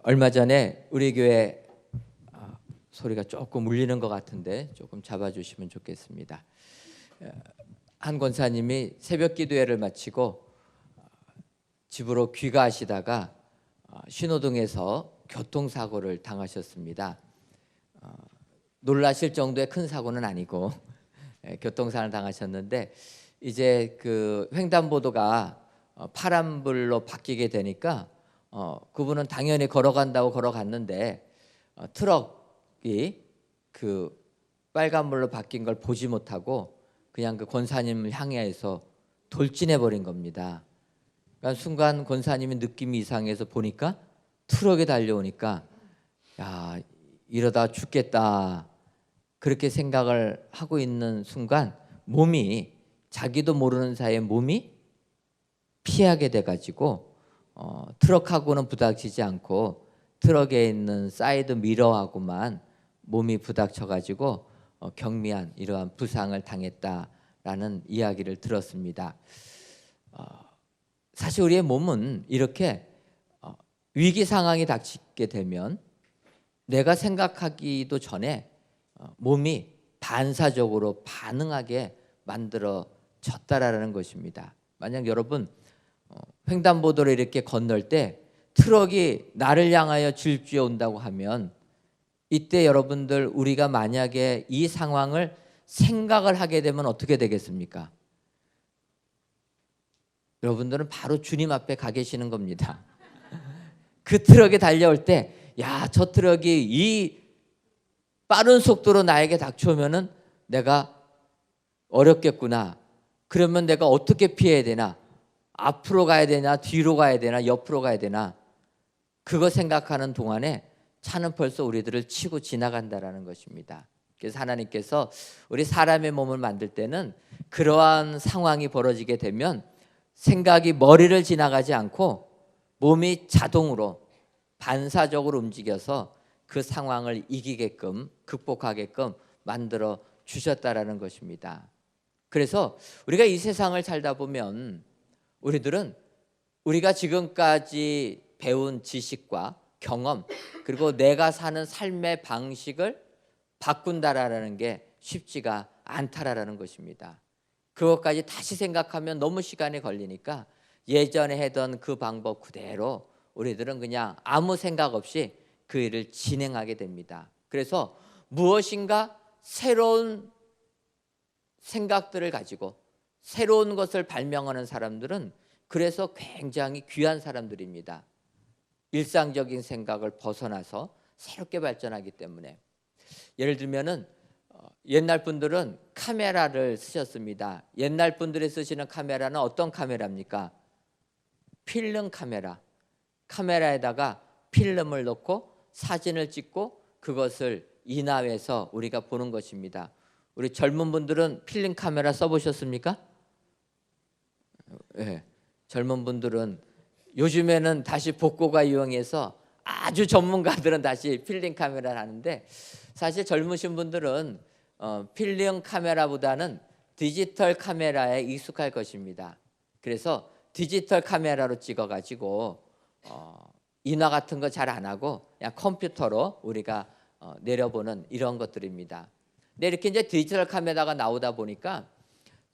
얼마 전에 우리 교회 소리가 조금 울리는 것 같은데 조금 잡아주시면 좋겠습니다. 한 권사님이 새벽 기도회를 마치고 집으로 귀가하시다가 신호등에서 교통사고를 당하셨습니다. 놀라실 정도의 큰 사고는 아니고 교통사고를 당하셨는데 이제 그 횡단보도가 파란불로 바뀌게 되니까 그분은 당연히 걸어간다고 걸어갔는데 트럭이 그 빨간불로 바뀐 걸 보지 못하고 그냥 그 권사님을 향해서 돌진해 버린 겁니다. 그러니까 순간 권사님이 느낌이 이상해서 보니까 트럭이 달려오니까 야, 이러다 죽겠다 그렇게 생각을 하고 있는 순간 몸이 자기도 모르는 사이에 몸이 피하게 돼가지고 트럭하고는 부닥치지 않고 트럭에 있는 사이드 미러하고만 몸이 부닥쳐가지고 경미한 이러한 부상을 당했다라는 이야기를 들었습니다. 사실 우리의 몸은 이렇게 위기 상황이 닥치게 되면 내가 생각하기도 전에 몸이 반사적으로 반응하게 만들어졌다라는 것입니다. 만약 여러분 횡단보도를 이렇게 건널 때 트럭이 나를 향하여 질주해 온다고 하면 이때 여러분들 우리가 만약에 이 상황을 생각을 하게 되면 어떻게 되겠습니까? 여러분들은 바로 주님 앞에 가 계시는 겁니다. 그 트럭이 달려올 때 야, 저 트럭이 이 빠른 속도로 나에게 닥쳐오면은 내가 어렵겠구나. 그러면 내가 어떻게 피해야 되나? 앞으로 가야 되나? 뒤로 가야 되나? 옆으로 가야 되나? 그거 생각하는 동안에 차는 벌써 우리들을 치고 지나간다라는 것입니다. 그래서 하나님께서 우리 사람의 몸을 만들 때는 그러한 상황이 벌어지게 되면 생각이 머리를 지나가지 않고 몸이 자동으로 반사적으로 움직여서 그 상황을 이기게끔 극복하게끔 만들어 주셨다라는 것입니다. 그래서 우리가 이 세상을 살다 보면 우리들은 우리가 지금까지 배운 지식과 경험 그리고 내가 사는 삶의 방식을 바꾼다라는 게 쉽지가 않다라는 것입니다. 그것까지 다시 생각하면 너무 시간이 걸리니까 예전에 하던 그 방법 그대로 우리들은 그냥 아무 생각 없이 그 일을 진행하게 됩니다. 그래서 무엇인가 새로운 생각들을 가지고 새로운 것을 발명하는 사람들은 그래서 굉장히 귀한 사람들입니다. 일상적인 생각을 벗어나서 새롭게 발전하기 때문에 예를 들면은 옛날 분들은 카메라를 쓰셨습니다. 옛날 분들이 쓰시는 카메라는 어떤 카메라입니까? 필름 카메라. 카메라에다가 필름을 넣고 사진을 찍고 그것을 인화해서 우리가 보는 것입니다. 우리 젊은 분들은 필름 카메라 써보셨습니까? 네. 젊은 분들은 요즘에는 다시 복고가 유행해서 아주 전문가들은 다시 필름 카메라를 하는데 사실 젊으신 분들은 필름 카메라보다는 디지털 카메라에 익숙할 것입니다. 그래서 디지털 카메라로 찍어가지고 인화 같은 거 잘 안 하고 그냥 컴퓨터로 우리가 내려보는 이런 것들입니다. 근데 이렇게 이제 디지털 카메라가 나오다 보니까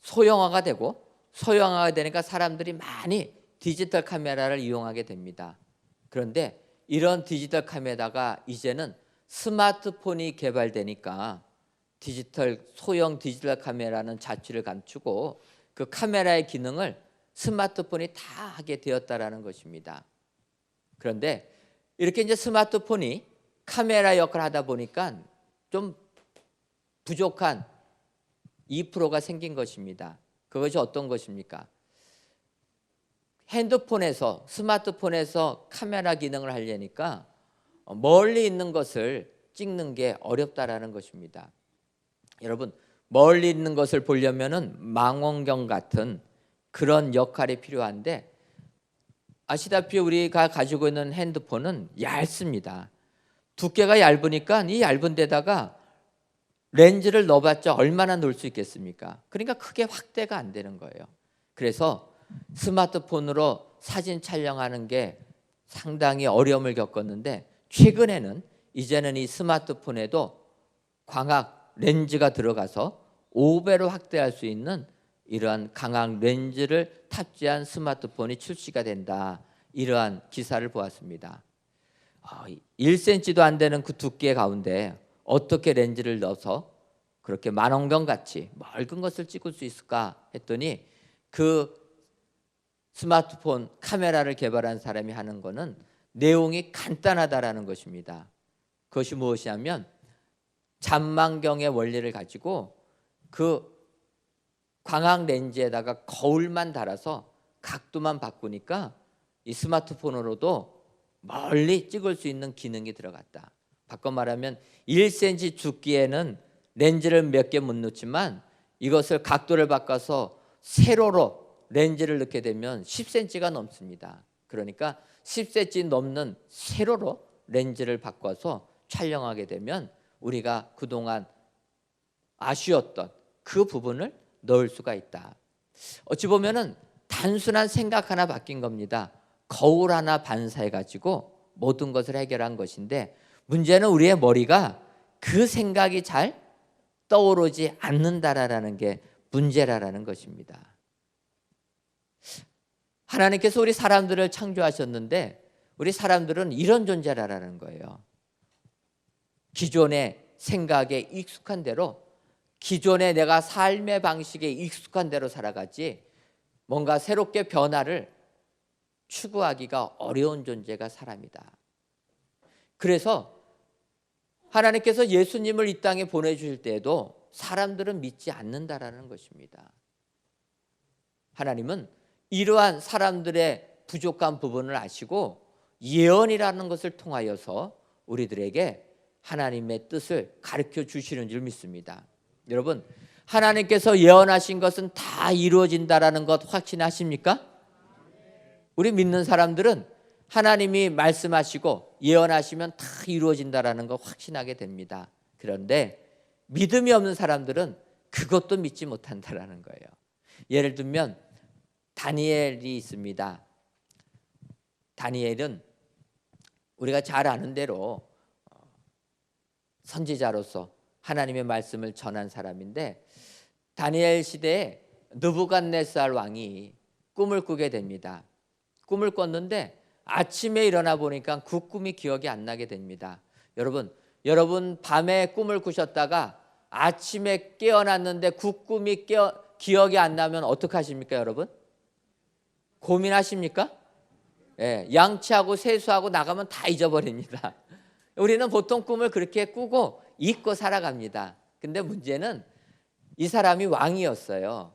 소형화가 되고 소형화가 되니까 사람들이 많이 디지털 카메라를 이용하게 됩니다. 그런데 이런 디지털 카메라가 이제는 스마트폰이 개발되니까 소형 디지털 카메라는 자취를 감추고 그 카메라의 기능을 스마트폰이 다 하게 되었다라는 것입니다. 그런데 이렇게 이제 스마트폰이 카메라 역할을 하다 보니까 좀 부족한 2%가 생긴 것입니다. 그것이 어떤 것입니까? 스마트폰에서 카메라 기능을 하려니까 멀리 있는 것을 찍는 게 어렵다라는 것입니다. 여러분, 멀리 있는 것을 보려면은 망원경 같은 그런 역할이 필요한데 아시다시피 우리가 가지고 있는 핸드폰은 얇습니다. 두께가 얇으니까 이 얇은 데다가 렌즈를 넣어봤자 얼마나 넣을 수 있겠습니까? 그러니까 크게 확대가 안 되는 거예요. 그래서 스마트폰으로 사진 촬영하는 게 상당히 어려움을 겪었는데 최근에는 이제는 이 스마트폰에도 광학 렌즈가 들어가서 5배로 확대할 수 있는 이러한 광학 렌즈를 탑재한 스마트폰이 출시가 된다. 이러한 기사를 보았습니다. 1cm도 안 되는 그 두께 가운데 어떻게 렌즈를 넣어서 그렇게 만원경같이 맑은 것을 찍을 수 있을까 했더니 그 스마트폰 카메라를 개발한 사람이 하는 거는 내용이 간단하다라는 것입니다. 그것이 무엇이냐면 잔망경의 원리를 가지고 그 광학 렌즈에다가 거울만 달아서 각도만 바꾸니까 이 스마트폰으로도 멀리 찍을 수 있는 기능이 들어갔다. 바꿔 말하면 1cm 두께에는 렌즈를 몇 개 못 넣지만 이것을 각도를 바꿔서 세로로 렌즈를 넣게 되면 10cm가 넘습니다. 그러니까 10cm 넘는 세로로 렌즈를 바꿔서 촬영하게 되면 우리가 그동안 아쉬웠던 그 부분을 넣을 수가 있다. 어찌 보면은 단순한 생각 하나 바뀐 겁니다. 거울 하나 반사해 가지고 모든 것을 해결한 것인데 문제는 우리의 머리가 그 생각이 잘 떠오르지 않는다라는 게 문제라는 것입니다. 하나님께서 우리 사람들을 창조하셨는데 우리 사람들은 이런 존재라는 거예요. 기존의 생각에 익숙한 대로, 기존의 내가 삶의 방식에 익숙한 대로 살아가지 뭔가 새롭게 변화를 추구하기가 어려운 존재가 사람이다. 그래서 하나님께서 예수님을 이 땅에 보내주실 때에도 사람들은 믿지 않는다라는 것입니다. 하나님은 이러한 사람들의 부족한 부분을 아시고 예언이라는 것을 통하여서 우리들에게 하나님의 뜻을 가르쳐 주시는 줄 믿습니다. 여러분, 하나님께서 예언하신 것은 다 이루어진다라는 것 확신하십니까? 우리 믿는 사람들은 하나님이 말씀하시고 예언하시면 다 이루어진다라는 거 확신하게 됩니다. 그런데 믿음이 없는 사람들은 그것도 믿지 못한다라는 거예요. 예를 들면 다니엘이 있습니다. 다니엘은 우리가 잘 아는 대로 선지자로서 하나님의 말씀을 전한 사람인데 다니엘 시대에 느부갓네살 왕이 꿈을 꾸게 됩니다. 꿈을 꿨는데 아침에 일어나 보니까 그 꿈이 기억이 안 나게 됩니다. 여러분 밤에 꿈을 꾸셨다가 아침에 깨어났는데 그 꿈이 기억이 안 나면 어떡하십니까, 여러분? 고민하십니까? 예, 양치하고 세수하고 나가면 다 잊어버립니다. 우리는 보통 꿈을 그렇게 꾸고 잊고 살아갑니다. 근데 문제는 이 사람이 왕이었어요.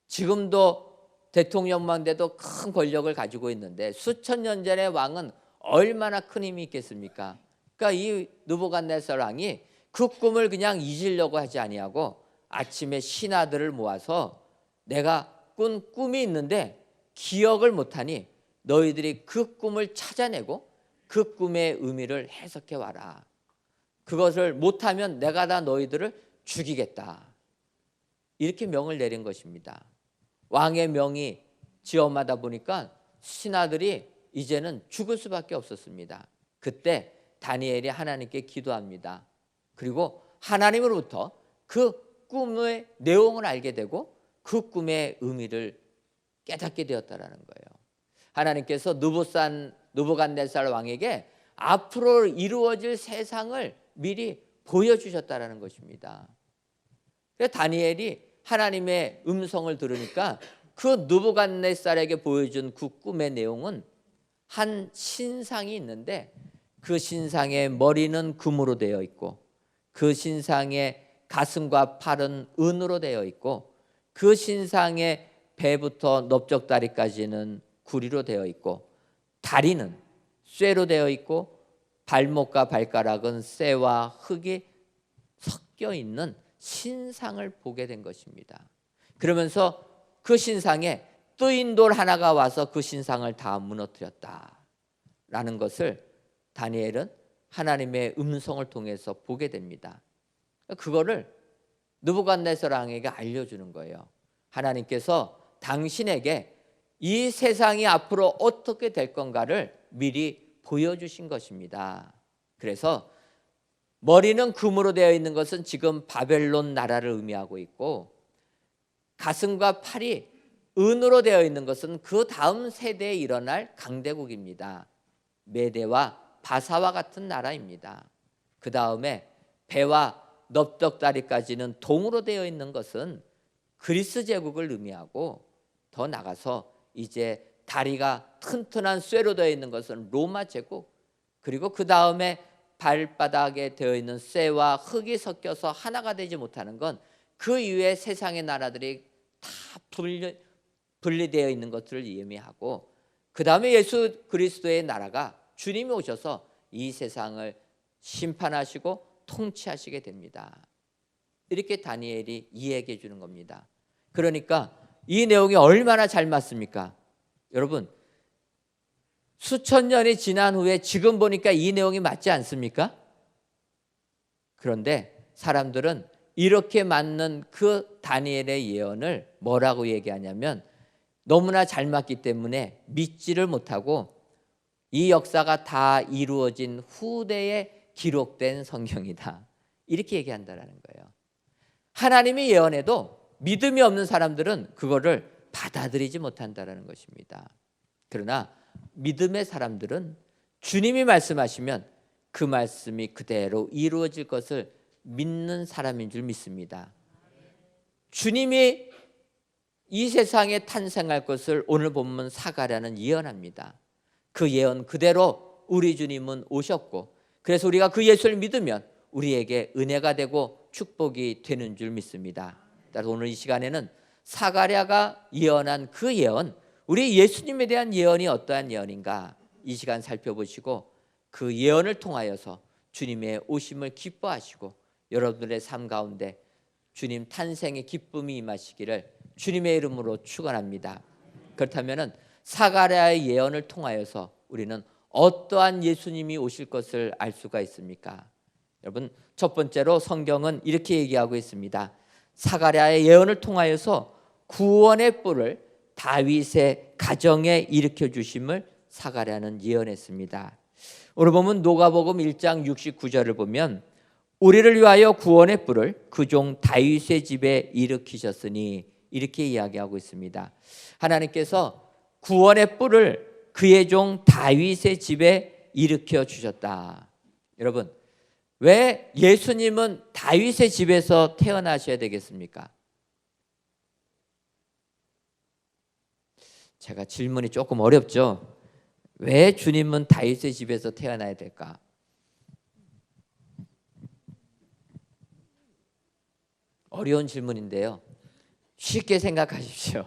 지금도 대통령만 돼도 큰 권력을 가지고 있는데 수천 년 전의 왕은 얼마나 큰 힘이 있겠습니까? 그러니까 이 느부갓네살 왕이 그 꿈을 그냥 잊으려고 하지 아니하고 아침에 신하들을 모아서 내가 꾼 꿈이 있는데 기억을 못하니 너희들이 그 꿈을 찾아내고 그 꿈의 의미를 해석해 와라. 그것을 못하면 내가 다 너희들을 죽이겠다. 이렇게 명을 내린 것입니다. 왕의 명이 지엄하다 보니까 신하들이 이제는 죽을 수밖에 없었습니다. 그때 다니엘이 하나님께 기도합니다. 그리고 하나님으로부터 그 꿈의 내용을 알게 되고 그 꿈의 의미를 깨닫게 되었다라는 거예요. 하나님께서 느부갓네살 왕에게 앞으로 이루어질 세상을 미리 보여주셨다라는 것입니다. 그래서 다니엘이 하나님의 음성을 들으니까 그 느부갓네살에게 보여준 그 꿈의 내용은 한 신상이 있는데 그 신상의 머리는 금으로 되어 있고 그 신상의 가슴과 팔은 은으로 되어 있고 그 신상의 배부터 넓적다리까지는 구리로 되어 있고 다리는 쇠로 되어 있고 발목과 발가락은 쇠와 흙이 섞여 있는 신상을 보게 된 것입니다. 그러면서 그 신상에 뜨인 돌 하나가 와서 그 신상을 다 무너뜨렸다라는 것을 다니엘은 하나님의 음성을 통해서 보게 됩니다. 그거를 느부갓네살 왕에게 알려주는 거예요. 하나님께서 당신에게 이 세상이 앞으로 어떻게 될 건가를 미리 보여주신 것입니다. 그래서 머리는 금으로 되어 있는 것은 지금 바벨론 나라를 의미하고 있고, 가슴과 팔이 은으로 되어 있는 것은 그 다음 세대에 일어날 강대국입니다. 메대와 바사와 같은 나라입니다. 그 다음에 배와 넙덕다리까지는 동으로 되어 있는 것은 그리스 제국을 의미하고, 더 나가서 이제 다리가 튼튼한 쇠로 되어 있는 것은 로마 제국, 그리고 그 다음에 발바닥에 되어 있는 쇠와 흙이 섞여서 하나가 되지 못하는 건 그 이후에 세상의 나라들이 다 분리되어 있는 것들을 의미하고, 그 다음에 예수 그리스도의 나라가 주님이 오셔서 이 세상을 심판하시고 통치하시게 됩니다. 이렇게 다니엘이 이야기해 주는 겁니다. 그러니까 이 내용이 얼마나 잘 맞습니까? 여러분, 수천 년이 지난 후에 지금 보니까 이 내용이 맞지 않습니까? 그런데 사람들은 이렇게 맞는 그 다니엘의 예언을 뭐라고 얘기하냐면, 너무나 잘 맞기 때문에 믿지를 못하고 이 역사가 다 이루어진 후대에 기록된 성경이다, 이렇게 얘기한다는 거예요. 하나님이 예언해도 믿음이 없는 사람들은 그거를 받아들이지 못한다는 것입니다. 그러나 믿음의 사람들은 주님이 말씀하시면 그 말씀이 그대로 이루어질 것을 믿는 사람인 줄 믿습니다. 주님이 이 세상에 탄생할 것을 오늘 본문 사가랴는 예언합니다. 그 예언 그대로 우리 주님은 오셨고, 그래서 우리가 그 예수를 믿으면 우리에게 은혜가 되고 축복이 되는 줄 믿습니다. 따라서 오늘 이 시간에는 사가랴가 예언한 그 예언, 우리 예수님에 대한 예언이 어떠한 예언인가 이 시간 살펴보시고, 그 예언을 통하여서 주님의 오심을 기뻐하시고 여러분들의 삶 가운데 주님 탄생의 기쁨이 임하시기를 주님의 이름으로 축원합니다. 그렇다면 사가랴의 예언을 통하여서 우리는 어떠한 예수님이 오실 것을 알 수가 있습니까? 여러분, 첫 번째로 성경은 이렇게 얘기하고 있습니다. 사가랴의 예언을 통하여서 구원의 뿔을 다윗의 가정에 일으켜 주심을 사가랴는 예언했습니다. 오늘 보면 누가복음 1장 69절을 보면, 우리를 위하여 구원의 뿔을 그 종 다윗의 집에 일으키셨으니, 이렇게 이야기하고 있습니다. 하나님께서 구원의 뿔을 그의 종 다윗의 집에 일으켜 주셨다. 여러분, 왜 예수님은 다윗의 집에서 태어나셔야 되겠습니까? 제가 질문이 조금 어렵죠? 왜 주님은 다윗의 집에서 태어나야 될까? 어려운 질문인데요, 쉽게 생각하십시오.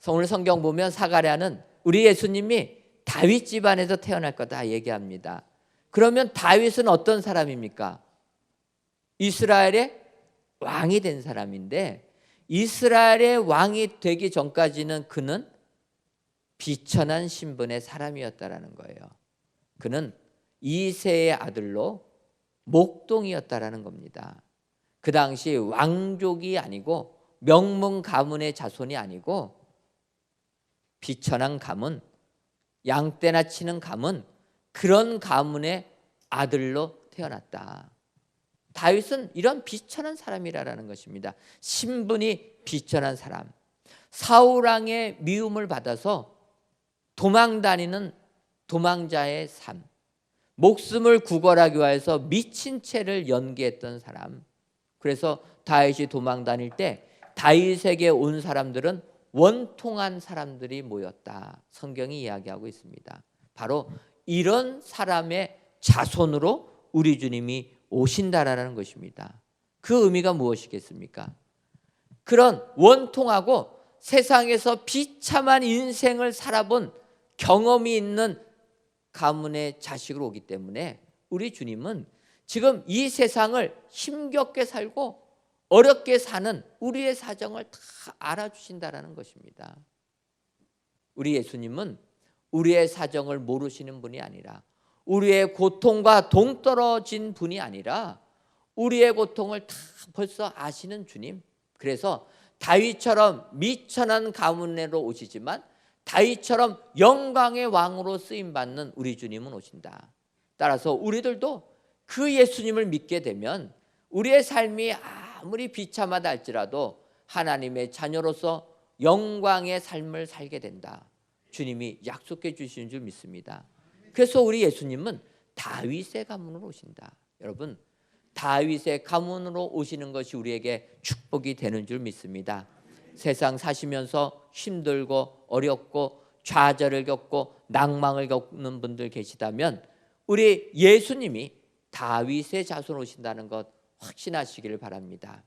오늘 성경 보면 사가랴는 우리 예수님이 다윗 집안에서 태어날 거다 얘기합니다. 그러면 다윗은 어떤 사람입니까? 이스라엘의 왕이 된 사람인데, 이스라엘의 왕이 되기 전까지는 그는 비천한 신분의 사람이었다라는 거예요. 그는 이새의 아들로 목동이었다라는 겁니다. 그 당시 왕족이 아니고 명문 가문의 자손이 아니고 비천한 가문, 양떼나 치는 가문, 그런 가문의 아들로 태어났다. 다윗은 이런 비천한 사람이라는 것입니다. 신분이 비천한 사람, 사울왕의 미움을 받아서 도망다니는 도망자의 삶, 목숨을 구걸하기 위해서 미친 채를 연기했던 사람. 그래서 다윗이 도망다닐 때 다윗에게 온 사람들은 원통한 사람들이 모였다, 성경이 이야기하고 있습니다. 바로 이런 사람의 자손으로 우리 주님이 오신다라는 것입니다. 그 의미가 무엇이겠습니까? 그런 원통하고 세상에서 비참한 인생을 살아본 경험이 있는 가문의 자식으로 오기 때문에 우리 주님은 지금 이 세상을 힘겹게 살고 어렵게 사는 우리의 사정을 다 알아주신다라는 것입니다. 우리 예수님은 우리의 사정을 모르시는 분이 아니라, 우리의 고통과 동떨어진 분이 아니라 우리의 고통을 다 벌써 아시는 주님. 그래서 다윗처럼 미천한 가문으로 오시지만 다윗처럼 영광의 왕으로 쓰임받는 우리 주님은 오신다. 따라서 우리들도 그 예수님을 믿게 되면 우리의 삶이 아무리 비참하다 할지라도 하나님의 자녀로서 영광의 삶을 살게 된다. 주님이 약속해 주시는 줄 믿습니다. 그래서 우리 예수님은 다윗의 가문으로 오신다. 여러분, 다윗의 가문으로 오시는 것이 우리에게 축복이 되는 줄 믿습니다. 세상 사시면서 힘들고 어렵고 좌절을 겪고 낭망을 겪는 분들 계시다면 우리 예수님이 다윗의 자손 오신다는 것 확신하시기를 바랍니다.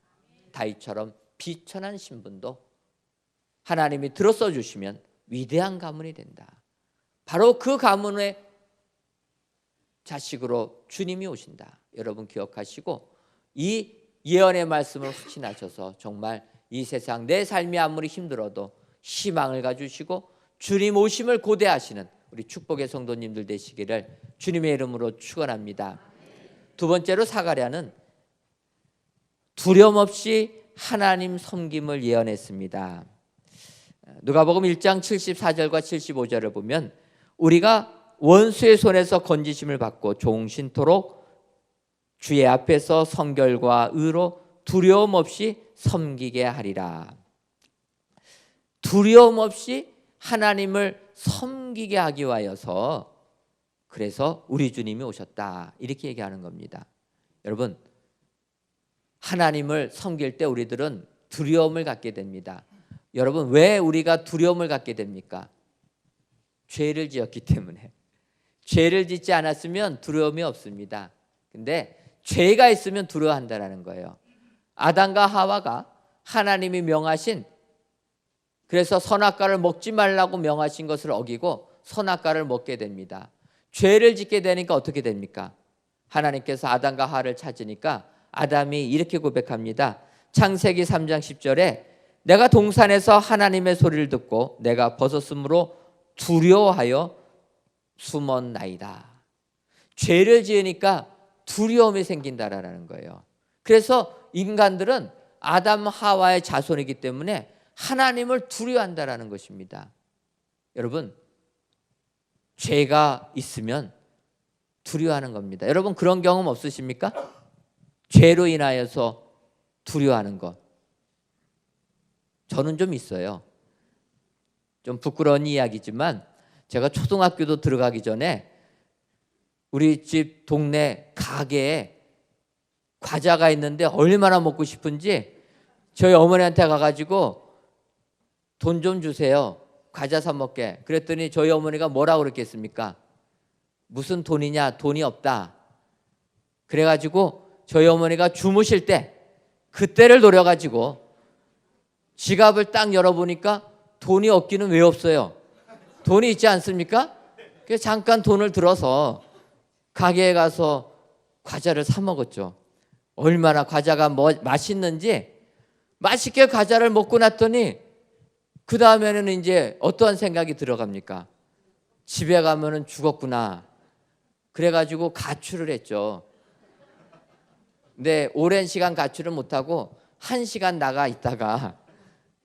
다윗처럼 비천한 신분도 하나님이 들어서 주시면 위대한 가문이 된다. 바로 그 가문의 자식으로 주님이 오신다. 여러분 기억하시고 이 예언의 말씀을 확신하셔서 정말 이 세상 내 삶이 아무리 힘들어도 희망을 가지시고 주님 오심을 고대하시는 우리 축복의 성도님들 되시기를 주님의 이름으로 축원합니다. 두 번째로 사가랴는 두려움 없이 하나님 섬김을 예언했습니다. 누가복음 1장 74절과 75절을 보면 우리가 원수의 손에서 건지심을 받고 종신토록 주의 앞에서 성결과 의로 두려움 없이 섬기게 하리라. 두려움 없이 하나님을 섬기게 하기 위하여서 그래서 우리 주님이 오셨다. 이렇게 얘기하는 겁니다. 여러분, 하나님을 섬길 때 우리들은 두려움을 갖게 됩니다. 여러분, 왜 우리가 두려움을 갖게 됩니까? 죄를 지었기 때문에. 죄를 짓지 않았으면 두려움이 없습니다. 근데 죄가 있으면 두려워한다는 거예요. 아담과 하와가 하나님이 명하신, 그래서 선악과를 먹지 말라고 명하신 것을 어기고 선악과를 먹게 됩니다. 죄를 짓게 되니까 어떻게 됩니까? 하나님께서 아담과 하와를 찾으니까 아담이 이렇게 고백합니다. 창세기 3장 10절에 내가 동산에서 하나님의 소리를 듣고 내가 벗었으므로 두려워하여 숨었나이다. 죄를 지으니까 두려움이 생긴다라는 거예요. 그래서 인간들은 아담 하와의 자손이기 때문에 하나님을 두려워한다라는 것입니다. 여러분, 죄가 있으면 두려워하는 겁니다. 여러분 그런 경험 없으십니까? 죄로 인하여서 두려워하는 것. 저는 좀 있어요. 좀 부끄러운 이야기지만 제가 초등학교도 들어가기 전에 우리 집 동네 가게에 과자가 있는데 얼마나 먹고 싶은지 저희 어머니한테 가가지고 돈 좀 주세요. 과자 사 먹게. 그랬더니 저희 어머니가 뭐라고 그랬겠습니까? 무슨 돈이냐? 돈이 없다. 그래가지고 저희 어머니가 주무실 때 그때를 노려가지고 지갑을 딱 열어보니까 돈이 없기는 왜 없어요? 돈이 있지 않습니까? 그래서 잠깐 돈을 들어서 가게에 가서 과자를 사 먹었죠. 얼마나 과자가 맛있는지 맛있게 과자를 먹고 났더니 그 다음에는 이제 어떠한 생각이 들어갑니까? 집에 가면은 죽었구나. 그래가지고 가출을 했죠. 근데 오랜 시간 가출을 못하고 1시간 나가 있다가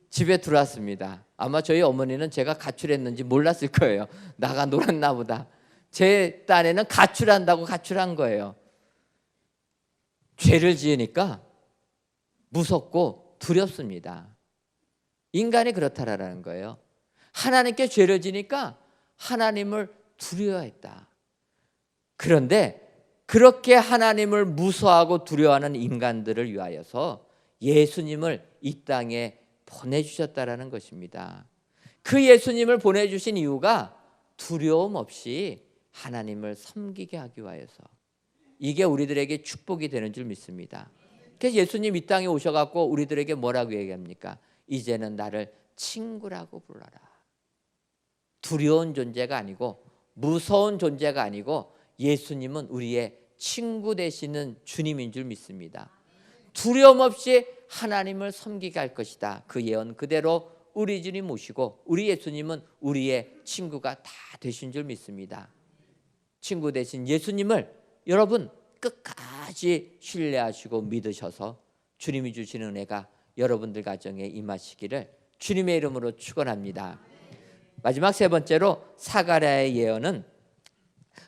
집에 들어왔습니다. 아마 저희 어머니는 제가 가출했는지 몰랐을 거예요. 나가 놀았나 보다. 제 딴에는 가출한다고 가출한 거예요. 죄를 지으니까 무섭고 두렵습니다. 인간이 그렇다라는 거예요. 하나님께 죄를 지니까 하나님을 두려워했다. 그런데 그렇게 하나님을 무서워하고 두려워하는 인간들을 위하여서 예수님을 이 땅에 보내주셨다라는 것입니다. 그 예수님을 보내주신 이유가 두려움 없이 하나님을 섬기게 하기 위하여서, 이게 우리들에게 축복이 되는 줄 믿습니다. 그래서 예수님 이 땅에 오셔갖고 우리들에게 뭐라고 얘기합니까? 이제는 나를 친구라고 불러라. 두려운 존재가 아니고 무서운 존재가 아니고 예수님은 우리의 친구 되시는 주님인 줄 믿습니다. 두려움 없이 하나님을 섬기게 할 것이다. 그 예언 그대로 우리 주님 모시고 우리 예수님은 우리의 친구가 다 되신 줄 믿습니다. 친구 되신 예수님을 여러분 끝까지 신뢰하시고 믿으셔서 주님이 주시는 은혜가 여러분들 가정에 임하시기를 주님의 이름으로 축원합니다. 마지막 세 번째로 사가랴의 예언은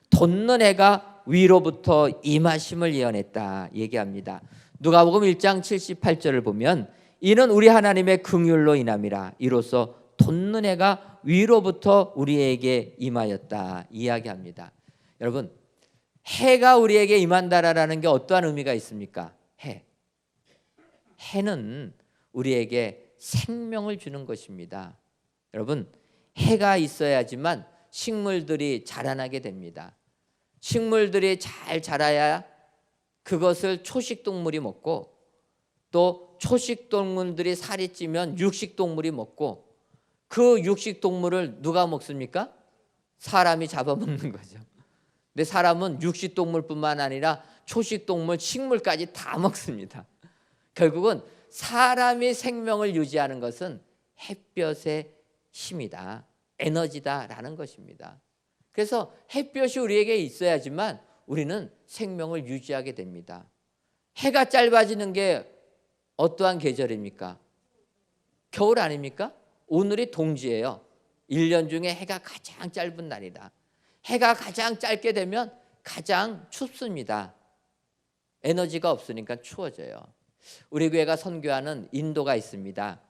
돋는 해가 위로부터 임하심을 예언했다 얘기합니다. 누가복음 1장 78절을 보면 이는 우리 하나님의 긍휼로 인함이라 이로써 돋는 해가 위로부터 우리에게 임하였다 이야기합니다. 여러분, 해가 우리에게 임한다라는 게 어떠한 의미가 있습니까? 해는 우리에게 생명을 주는 것입니다. 여러분, 해가 있어야지만 식물들이 자라나게 됩니다. 식물들이 잘 자라야 그것을 초식동물이 먹고 또 초식동물들이 살이 찌면 육식동물이 먹고 그 육식동물을 누가 먹습니까? 사람이 잡아먹는 거죠. 근데 사람은 육식동물뿐만 아니라 초식동물, 식물까지 다 먹습니다. 결국은 사람이 생명을 유지하는 것은 햇볕의 힘이다, 에너지다라는 것입니다. 그래서 햇볕이 우리에게 있어야지만 우리는 생명을 유지하게 됩니다. 해가 짧아지는 게 어떠한 계절입니까? 겨울 아닙니까? 오늘이 동지예요. 1년 중에 해가 가장 짧은 날이다. 해가 가장 짧게 되면 가장 춥습니다. 에너지가 없으니까 추워져요. 우리 교회가 선교하는 인도가 있습니다.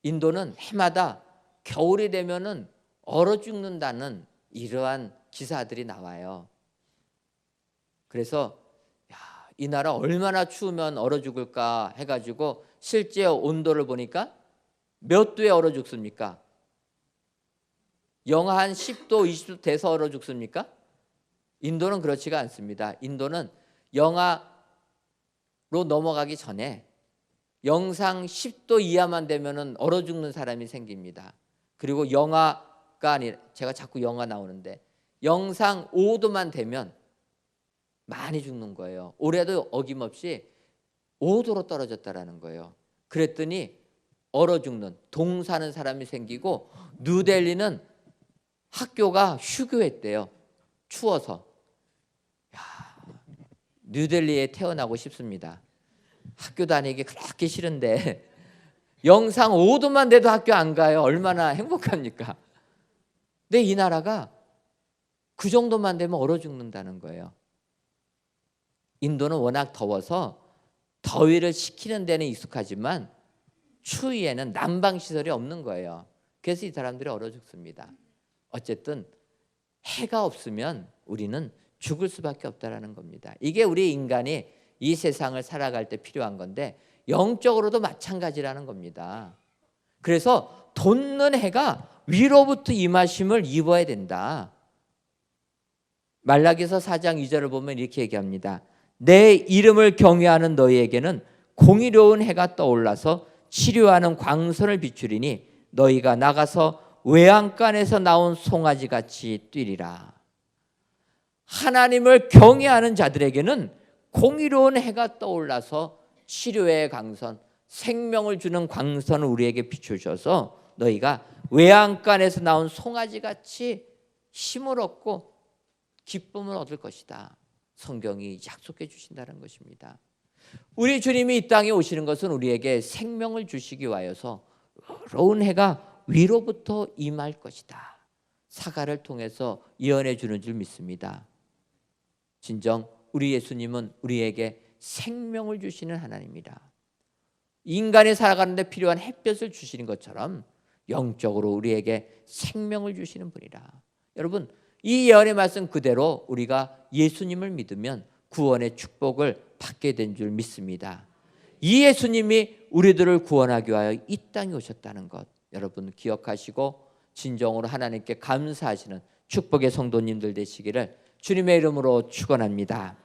인도는 해마다 겨울이 되면은 얼어 죽는다는 이러한 기사들이 나와요. 그래서 이 나라 얼마나 추우면 얼어 죽을까 해가지고 실제 온도를 보니까 몇 도에 얼어 죽습니까? 영하 한 10도, 20도 돼서 얼어 죽습니까? 인도는 그렇지가 않습니다. 인도는 영하로 넘어가기 전에 영상 10도 이하만 되면은 얼어 죽는 사람이 생깁니다. 그리고 영하가 아니라, 제가 자꾸 영하 나오는데 영상 5도만 되면 많이 죽는 거예요. 올해도 어김없이 5도로 떨어졌다라는 거예요. 그랬더니 얼어 죽는, 동사는 사람이 생기고 뉴델리는 학교가 휴교했대요. 추워서. 뉴델리에 태어나고 싶습니다. 학교 다니기 그렇게 싫은데 영상 5도만 돼도 학교 안 가요. 얼마나 행복합니까? 근데 이 나라가 그 정도만 되면 얼어 죽는다는 거예요. 인도는 워낙 더워서 더위를 식히는 데는 익숙하지만 추위에는 난방시설이 없는 거예요. 그래서 이 사람들이 얼어 죽습니다. 어쨌든 해가 없으면 우리는 죽을 수밖에 없다는 겁니다. 이게 우리 인간이 이 세상을 살아갈 때 필요한 건데 영적으로도 마찬가지라는 겁니다. 그래서 돋는 해가 위로부터 임하심을 입어야 된다. 말라기서 4장 2절을 보면 이렇게 얘기합니다. 내 이름을 경외하는 너희에게는 공의로운 해가 떠올라서 치료하는 광선을 비추리니 너희가 나가서 외양간에서 나온 송아지같이 뛰리라. 하나님을 경외하는 자들에게는 공의로운 해가 떠올라서 치료의 광선, 생명을 주는 광선을 우리에게 비추셔서 너희가 외양간에서 나온 송아지같이 힘을 얻고 기쁨을 얻을 것이다. 성경이 약속해 주신다는 것입니다. 우리 주님이 이 땅에 오시는 것은 우리에게 생명을 주시기 위하여서 의로운 해가 위로부터 임할 것이다. 사가를 통해서 예언해 주는 줄 믿습니다. 진정 우리 예수님은 우리에게 생명을 주시는 하나님이다. 인간이 살아가는 데 필요한 햇볕을 주시는 것처럼 영적으로 우리에게 생명을 주시는 분이라. 여러분, 이 예언의 말씀 그대로 우리가 예수님을 믿으면 구원의 축복을 받게 된 줄 믿습니다. 이 예수님이 우리들을 구원하기 위하여 이 땅에 오셨다는 것 여러분 기억하시고 진정으로 하나님께 감사하시는 축복의 성도님들 되시기를 주님의 이름으로 축원합니다.